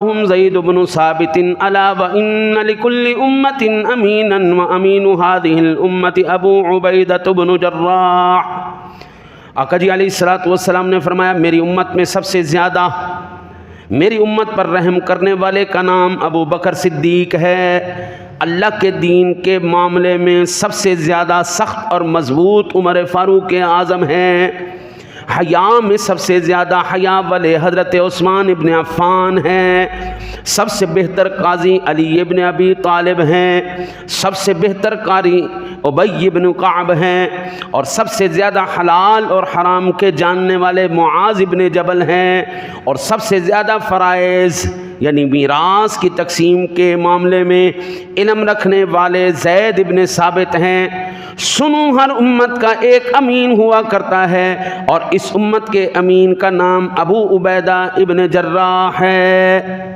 هم زید بن ثابت الا وان لكل امة امينا وامين هذه الامة ابو عبیدۃ بن جراح۔ آقا جی علیہ الصلوۃ والسلام نے فرمایا میری امت میں سب سے زیادہ میری امت پر رحم کرنے والے کا نام ابو بکر صدیق ہے۔ اللہ کے دین کے معاملے میں سب سے زیادہ سخت اور مضبوط عمر فاروق اعظم ہیں۔ حیا میں سب سے زیادہ حیا والے حضرت عثمان ابن عفان ہیں۔ سب سے بہتر قاضی علی ابن ابی طالب ہیں۔ سب سے بہتر قاری ابی ابن کعب ہیں، اور سب سے زیادہ حلال اور حرام کے جاننے والے معاذ ابن جبل ہیں، اور سب سے زیادہ فرائض یعنی میراث کی تقسیم کے معاملے میں علم رکھنے والے زید ابن ثابت ہیں۔ سنو ہر امت کا ایک امین ہوا کرتا ہے، اور اس امت کے امین کا نام ابو عبیدہ ابن جراح ہے۔